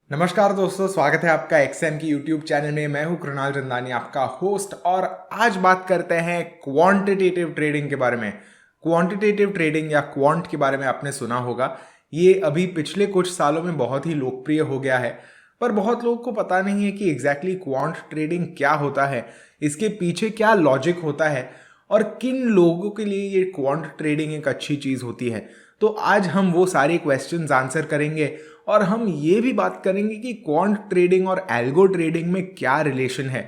नमस्कार दोस्तों, स्वागत है आपका एक्सएम की यूट्यूब चैनल में। मैं हूं कृणाल चंदानी, आपका होस्ट। और आज बात करते हैं क्वांटिटेटिव ट्रेडिंग के बारे में। क्वांटिटेटिव ट्रेडिंग या क्वांट के बारे में आपने सुना होगा। ये अभी पिछले कुछ सालों में बहुत ही लोकप्रिय हो गया है, पर बहुत लोगों को पता नहीं है कि एग्जैक्टली क्वांट ट्रेडिंग क्या होता है, इसके पीछे क्या लॉजिक होता है और किन लोगों के लिए ये क्वांट ट्रेडिंग एक अच्छी चीज़ होती है। तो आज हम वो सारे क्वेश्चंस आंसर करेंगे और हम ये भी बात करेंगे कि क्वांट ट्रेडिंग और एल्गो ट्रेडिंग में क्या रिलेशन है।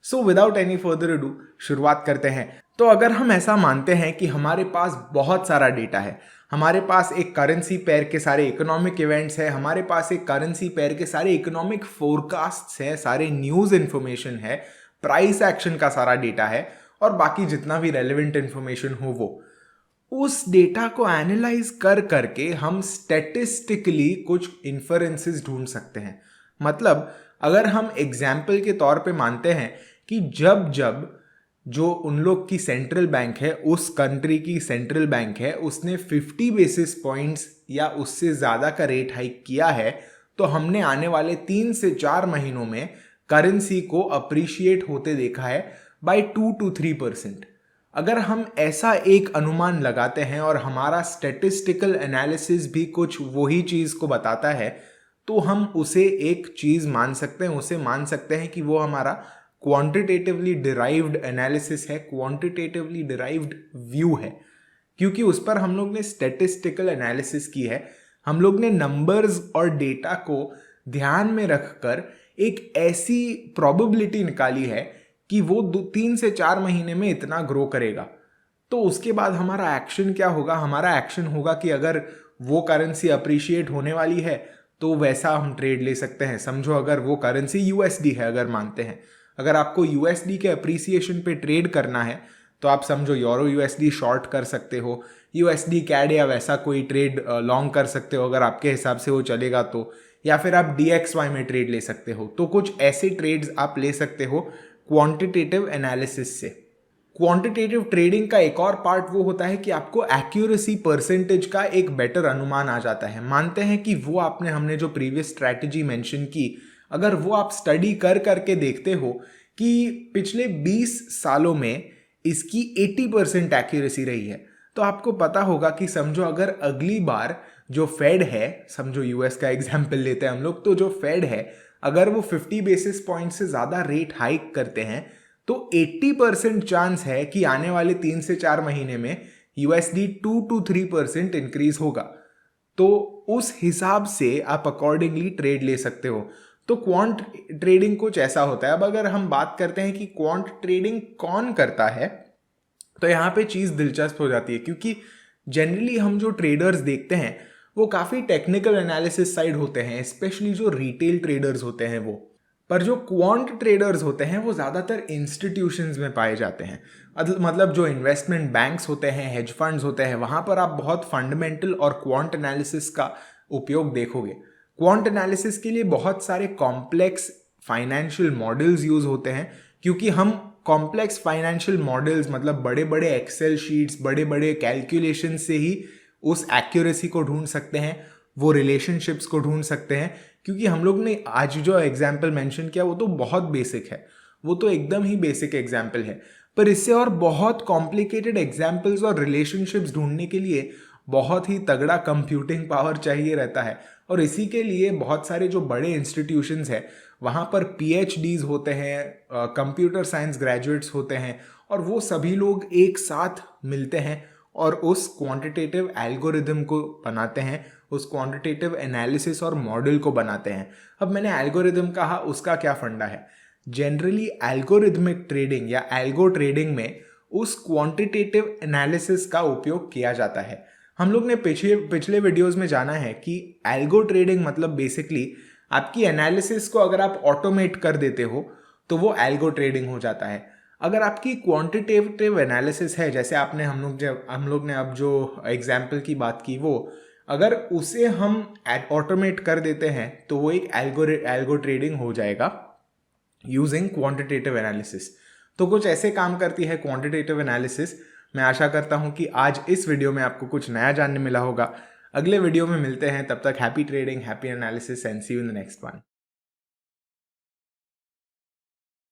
So without any further ado शुरुआत करते हैं। तो अगर हम ऐसा मानते हैं कि हमारे पास बहुत सारा डेटा है, हमारे पास एक करेंसी पेयर के सारे इकोनॉमिक इवेंट्स है, हमारे पास एक करेंसी पेयर के सारे इकोनॉमिक फोरकास्ट्स है, सारे न्यूज़ इन्फॉर्मेशन है, प्राइस एक्शन का सारा डेटा है और बाकी जितना भी रेलेवेंट इन्फॉर्मेशन हो वो, उस डेटा को एनालाइज कर करके हम स्टैटिस्टिकली कुछ इन्फरेंसेस ढूंढ सकते हैं। मतलब अगर हम एग्जाम्पल के तौर पे मानते हैं कि जब जब जो उन लोग की सेंट्रल बैंक है, उस कंट्री की सेंट्रल बैंक है, उसने 50 बेसिस पॉइंट्स या उससे ज़्यादा का रेट हाइक किया है, तो हमने आने वाले 3 से 4 महीनों में करेंसी को अप्रिशिएट होते देखा है बाय 2 to 3%। अगर हम ऐसा एक अनुमान लगाते हैं और हमारा स्टैटिस्टिकल एनालिसिस भी कुछ वही चीज़ को बताता है, तो हम उसे एक चीज़ मान सकते हैं, उसे मान सकते हैं कि वो हमारा क्वांटिटेटिवली डिराइव्ड एनालिसिस है, क्वांटिटेटिवली डिराइव्ड व्यू है। क्योंकि उस पर हम लोग ने स्टैटिस्टिकल एनालिसिस की है, हम लोग ने नंबर्स और डेटा को ध्यान में रखकर एक ऐसी प्रोबेबिलिटी निकाली है कि वो 3 से 4 महीने में इतना ग्रो करेगा। तो उसके बाद हमारा एक्शन क्या होगा? हमारा एक्शन होगा कि अगर वो करेंसी अप्रिशिएट होने वाली है तो वैसा हम ट्रेड ले सकते हैं। समझो अगर वो करेंसी यूएसडी है, अगर मानते हैं, अगर आपको यूएसडी के अप्रिसिएशन पे ट्रेड करना है तो आप समझो यूरो यूएसडी शॉर्ट कर सकते हो, यूएसडी कैड या वैसा कोई ट्रेड लॉन्ग कर सकते हो अगर आपके हिसाब से वो चलेगा तो, या फिर आप DXY में ट्रेड ले सकते हो। तो कुछ ऐसे ट्रेड्स आप ले सकते हो क्वांटिटेटिव एनालिसिस से। क्वांटिटेटिव ट्रेडिंग का एक और पार्ट वो होता है कि आपको एक्यूरेसी परसेंटेज का एक बेटर अनुमान आ जाता है। मानते हैं कि वो हमने जो प्रीवियस स्ट्रैटेजी मेंशन की, अगर वो आप स्टडी कर करके देखते हो कि पिछले 20 सालों में इसकी 80% एक्यूरेसी रही है, तो आपको पता होगा कि समझो अगर अगली बार जो फेड है, समझो यूएस का एग्जाम्पल लेते हैं हम लोग, तो जो फेड है अगर वो 50 बेसिस पॉइंट से ज़्यादा रेट हाइक करते हैं तो 80% चांस है कि आने वाले 3 से 4 महीने में यूएसडी 2 to 3% इंक्रीज होगा। तो उस हिसाब से आप अकॉर्डिंगली ट्रेड ले सकते हो। तो क्वांट ट्रेडिंग कुछ ऐसा होता है। अब अगर हम बात करते हैं कि क्वांट ट्रेडिंग कौन करता है, तो यहाँ पे चीज़ दिलचस्प हो जाती है, क्योंकि जनरली हम जो ट्रेडर्स देखते हैं वो काफ़ी टेक्निकल एनालिसिस साइड होते हैं, स्पेशली जो रिटेल ट्रेडर्स होते हैं वो। पर जो क्वांट ट्रेडर्स होते हैं वो ज़्यादातर इंस्टीट्यूशंस में पाए जाते हैं। मतलब जो इन्वेस्टमेंट बैंक्स होते हैं, हेज फंड्स होते हैं, वहाँ पर आप बहुत फंडामेंटल और क्वांट एनालिसिस का उपयोग देखोगे। क्वांट एनालिसिस के लिए बहुत सारे कॉम्प्लेक्स फाइनेंशियल मॉडल्स यूज़ होते हैं, क्योंकि हम कॉम्प्लेक्स फाइनेंशियल मॉडल्स मतलब बड़े बड़े एक्सेल शीट्स, बड़े बड़े कैलकुलेशन से ही उस एक्यूरेसी को ढूंढ सकते हैं, वो रिलेशनशिप्स को ढूंढ सकते हैं। क्योंकि हम लोग ने आज जो एग्जाम्पल मेंशन किया वो तो बहुत बेसिक है, वो तो एकदम ही बेसिक एग्जाम्पल है, पर इससे और बहुत कॉम्प्लिकेटेड एग्जाम्पल्स और रिलेशनशिप्स ढूंढने के लिए बहुत ही तगड़ा कंप्यूटिंग पावर चाहिए रहता है। और इसी के लिए बहुत सारे जो बड़े इंस्टीट्यूशंस हैं वहाँ पर PhDs होते हैं, कंप्यूटर साइंस ग्रेजुएट्स होते हैं, और वो सभी लोग एक साथ मिलते हैं और उस क्वांटिटेटिव एल्गोरिदम को बनाते हैं, उस क्वांटिटेटिव एनालिसिस और मॉडल को बनाते हैं। अब मैंने एल्गोरिदम कहा, उसका क्या फंडा है? जनरली एल्गोरिदमिक ट्रेडिंग या एल्गो ट्रेडिंग में उस क्वांटिटेटिव एनालिसिस का उपयोग किया जाता है। हम लोग ने पिछले वीडियोस में जाना है कि एल्गो ट्रेडिंग मतलब बेसिकली आपकी एनालिसिस को अगर आप ऑटोमेट कर देते हो तो वो एल्गो ट्रेडिंग हो जाता है। अगर आपकी क्वांटिटेटिव एनालिसिस है, जैसे हम लोग ने अब जो एग्जाम्पल की बात की, वो अगर उसे हम ऑटोमेट कर देते हैं तो वो एक एल्गो ट्रेडिंग हो जाएगा यूजिंग क्वांटिटेटिव एनालिसिस। तो कुछ ऐसे काम करती है क्वांटिटेटिव एनालिसिस। मैं आशा करता हूं कि आज इस वीडियो में आपको कुछ नया जानने मिला होगा। अगले वीडियो में मिलते हैं, तब तक happy trading, happy analysis and see you in the next one.